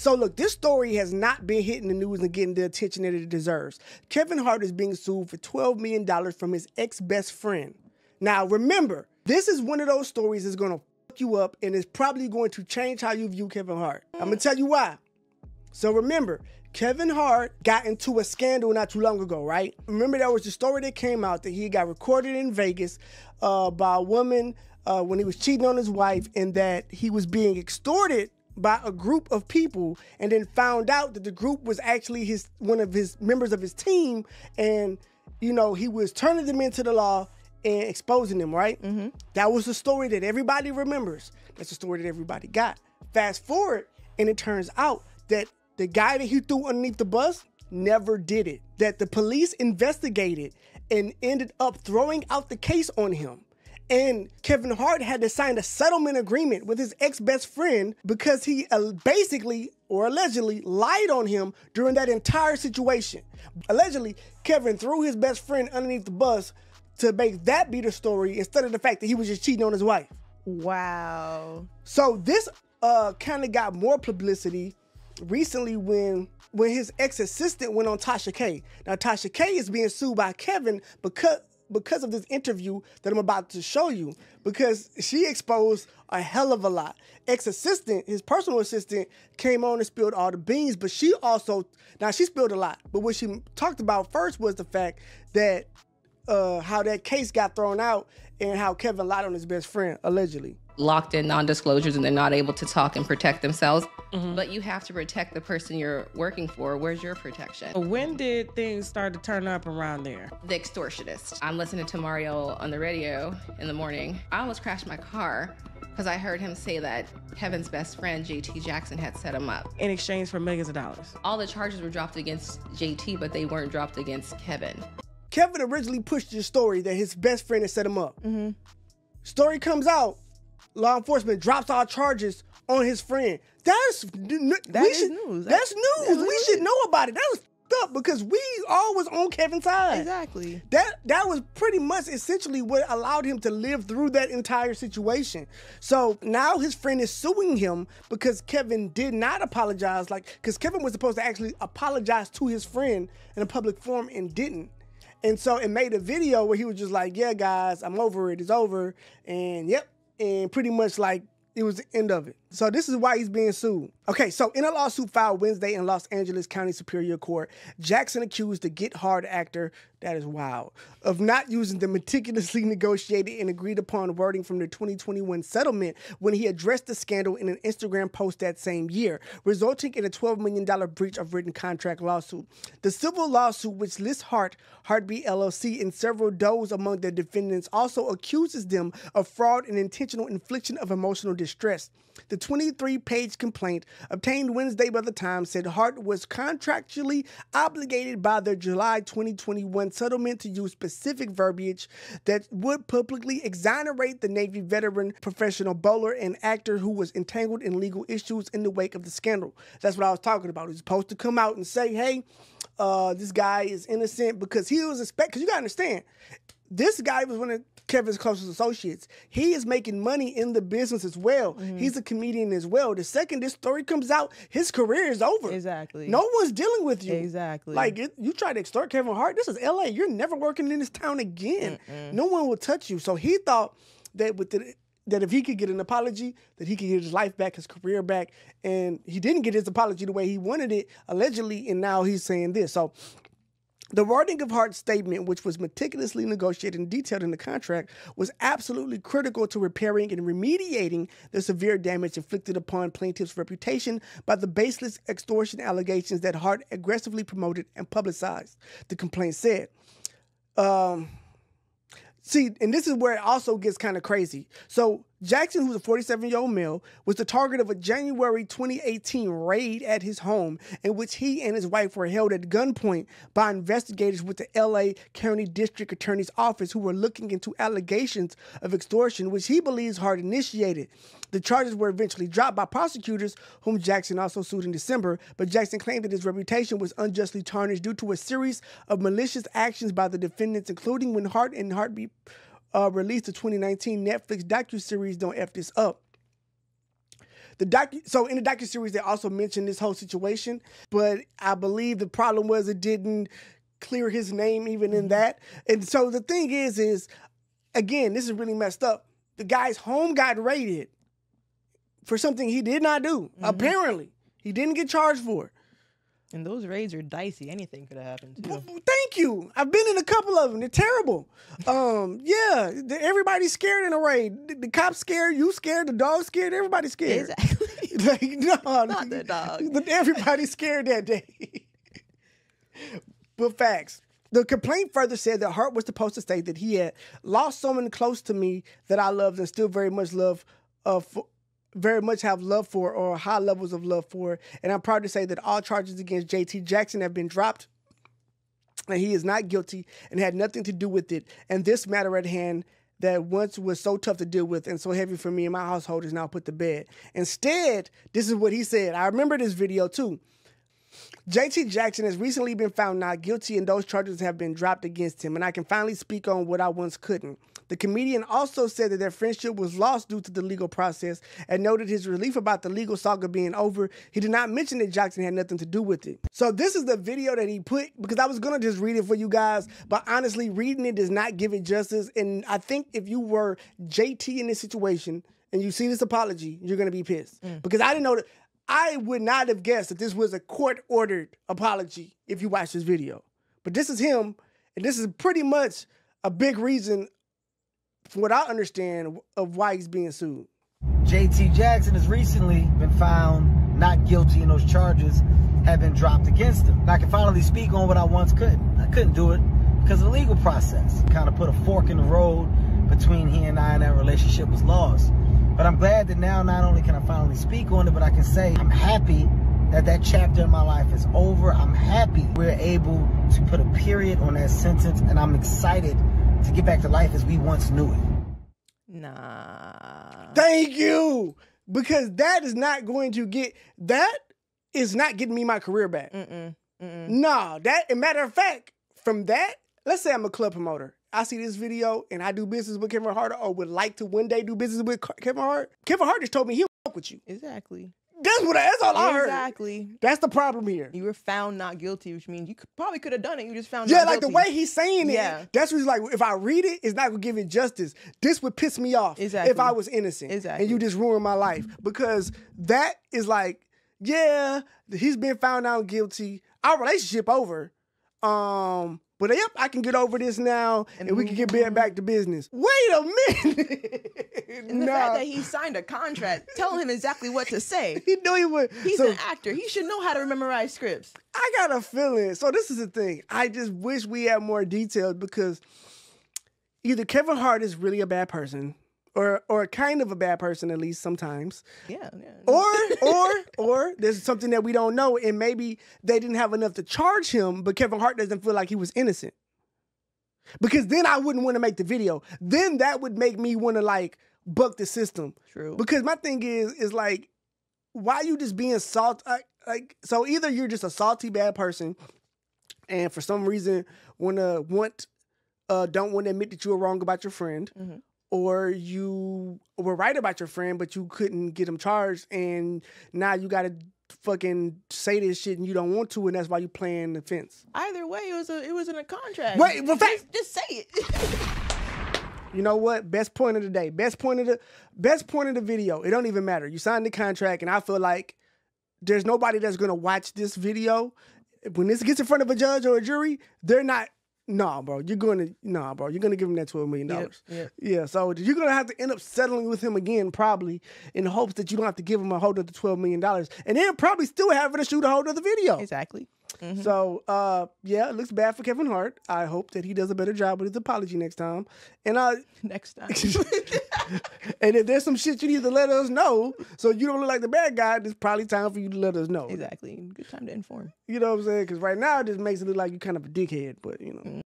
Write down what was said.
So look, this story has not been hitting the news and getting the attention that it deserves. Kevin Hart is being sued for $12 million from his ex-best friend. Now remember, this is one of those stories that's going to fuck you up and is probably going to change how you view Kevin Hart. I'm going to tell you why. So remember, Kevin Hart got into a scandal not too long ago, right? Remember there was the story that came out that he got recorded in Vegas by a woman when he was cheating on his wife, and that he was being extorted by a group of people, and then found out that the group was actually one of his members of his team, and you know, he was turning them into the law and exposing them, right? Mm-hmm. That was the story that everybody remembers. That's the story that everybody got. Fast forward, and it turns out that the guy that he threw underneath the bus never did it. That the police investigated and ended up throwing out the case on him. And Kevin Hart had to sign a settlement agreement with his ex-best friend because he basically, or allegedly, lied on him during that entire situation. Allegedly, Kevin threw his best friend underneath the bus to make that be the story instead of the fact that he was just cheating on his wife. Wow. So this kind of got more publicity recently when his ex-assistant went on Tasha K. Now, Tasha K is being sued by Kevin because of this interview that I'm about to show you, because she exposed a hell of a lot. Ex-assistant, his personal assistant, came on and spilled all the beans, but she spilled a lot. But what she talked about first was the fact that how that case got thrown out and how Kevin lied on his best friend, allegedly. Locked in non-disclosures and they're not able to talk and protect themselves. Mm-hmm. But you have to protect the person you're working for. Where's your protection? When did things start to turn up around there? The extortionist. I'm listening to Mario on the radio in the morning. I almost crashed my car because I heard him say that Kevin's best friend, JT Jackson, had set him up. In exchange for millions of dollars. All the charges were dropped against JT, but they weren't dropped against Kevin. Kevin originally pushed the story that his best friend had set him up. Mm-hmm. Story comes out, law enforcement drops all charges on his friend. That's news. That's news. We should know about it. That was f***ed up because we all was on Kevin's side. Exactly. That was pretty much essentially what allowed him to live through that entire situation. So now his friend is suing him because Kevin did not apologize. Because Kevin was supposed to actually apologize to his friend in a public forum and didn't. And so it made a video where he was just like, yeah, guys, I'm over it. It's over. And yep. And pretty much like it was the end of it. So this is why he's being sued. Okay, so in a lawsuit filed Wednesday in Los Angeles County Superior Court, Jackson accused the Get Hard actor, that is wild, of not using the meticulously negotiated and agreed upon wording from the 2021 settlement when he addressed the scandal in an Instagram post that same year, resulting in a $12 million breach of written contract lawsuit. The civil lawsuit, which lists Heartbeat LLC, and several those among the defendants, also accuses them of fraud and intentional infliction of emotional distress. The 23-page complaint obtained Wednesday by the Times said Hart was contractually obligated by the July 2021 settlement to use specific verbiage that would publicly exonerate the Navy veteran, professional bowler, and actor who was entangled in legal issues in the wake of the scandal. That's what I was talking about. He was supposed to come out and say, hey, this guy is innocent, because he was because you got to understand, this guy was one of Kevin's closest associates. He is making money in the business as well. Mm-hmm. He's a comedian as well. The second this story comes out, his career is over. Exactly. No one's dealing with you. Exactly. Like, you try to extort Kevin Hart, this is LA. You're never working in this town again. Mm-mm. No one will touch you. So he thought that that if he could get an apology, that he could get his life back, his career back. And he didn't get his apology the way he wanted it, allegedly, and now he's saying this. So the wording of Hart's statement, which was meticulously negotiated and detailed in the contract, was absolutely critical to repairing and remediating the severe damage inflicted upon plaintiff's reputation by the baseless extortion allegations that Hart aggressively promoted and publicized, the complaint said. See, and this is where it also gets kind of crazy. So Jackson, who's a 47-year-old male, was the target of a January 2018 raid at his home in which he and his wife were held at gunpoint by investigators with the LA County District Attorney's Office, who were looking into allegations of extortion, which he believes Hart initiated. The charges were eventually dropped by prosecutors, whom Jackson also sued in December, but Jackson claimed that his reputation was unjustly tarnished due to a series of malicious actions by the defendants, including when Hart and Heartbeat released the 2019 Netflix docuseries Don't F This Up. So in the docuseries, they also mentioned this whole situation, but I believe the problem was it didn't clear his name even in that. And so the thing is again, this is really messed up. The guy's home got raided for something he did not do. Apparently, he didn't get charged for it. And those raids are dicey. Anything could have happened too. Thank you. I've been in a couple of them. They're terrible. Yeah, everybody's scared in a raid. The cops scared, you scared, the dog scared, everybody's scared. Exactly. Like, no, Not the dog. Everybody's scared that day. But facts. The complaint further said that Hart was supposed to state that he had lost someone close to me that I loved and still very much have love for, or high levels of love for. And I'm proud to say that all charges against JT Jackson have been dropped and he is not guilty and had nothing to do with it. And this matter at hand that once was so tough to deal with and so heavy for me and my household is now put to bed. Instead, this is what he said. I remember this video too. JT Jackson has recently been found not guilty and those charges have been dropped against him, and I can finally speak on what I once couldn't. The comedian also said that their friendship was lost due to the legal process and noted his relief about the legal saga being over. He did not mention that Jackson had nothing to do with it. So this is the video that he put, because I was going to just read it for you guys, but honestly, reading it does not give it justice. And I think if you were JT in this situation and you see this apology, you're going to be pissed. Because I didn't know that. I would not have guessed that this was a court-ordered apology if you watch this video. But this is him, and this is pretty much a big reason, from what I understand, of why he's being sued. JT Jackson has recently been found not guilty, and those charges have been dropped against him. I can finally speak on what I once couldn't. I couldn't do it because of the legal process. Kind of put a fork in the road between he and I, and that relationship was lost. But I'm glad that now not only can I finally speak on it, but I can say I'm happy that that chapter in my life is over. I'm happy we're able to put a period on that sentence, and I'm excited to get back to life as we once knew it. Nah. Thank you! Because that is not going to get, that is not getting me my career back. Nah, that, and matter of fact, from that, let's say I'm a club promoter. I see this video and I do business with Kevin Hart, or would like to one day do business with Kevin Hart. Kevin Hart just told me he'll fuck with you. Exactly. That's all I heard. Exactly. That's the problem here. You were found not guilty, which means you probably could have done it. You just found yeah, not like guilty. the way he's saying it, that's what he's like, if I read it, it's not going to give it justice. This would piss me off if I was innocent. Exactly. And you just ruined my life. Because that is like, yeah, he's been found out guilty. Our relationship over. But yep, I can get over this now, and we can get back to business. Wait a minute. And the fact that he signed a contract telling him exactly what to say. He knew he would. He's an actor. He should know how to memorize scripts. I got a feeling. So this is the thing. I just wish we had more details, because either Kevin Hart is really a bad person, or kind of a bad person, at least sometimes. Yeah. Or there's something that we don't know, and maybe they didn't have enough to charge him, but Kevin Hart doesn't feel like he was innocent. Because then I wouldn't want to make the video. Then that would make me want to like buck the system. True. Because my thing is like, why you just being so either you're just a salty bad person, and for some reason don't want to admit that you were wrong about your friend. Or you were right about your friend, but you couldn't get him charged, and now you got to fucking say this shit and you don't want to, and that's why you playing the fence. Either way, it was in a contract. Wait, but just say it. You know what? Best point of the day. Best point of the video. It don't even matter. You signed the contract, and I feel like there's nobody that's gonna watch this video. When this gets in front of a judge or a jury, they're not. Nah, bro, you're gonna give him that $12 million. Yeah, so you're gonna have to end up settling with him again, probably, in the hopes that you don't have to give him a whole other $12 million, and then probably still having to shoot a whole other video. Exactly. So, yeah, it looks bad for Kevin Hart. I hope that he does a better job with his apology next time. And next time. And if there's some shit you need to let us know, so you don't look like the bad guy, it's probably time for you to let us know. Exactly. Good time to inform. You know what I'm saying? Because right now it just makes it look like you're kind of a dickhead, but you know.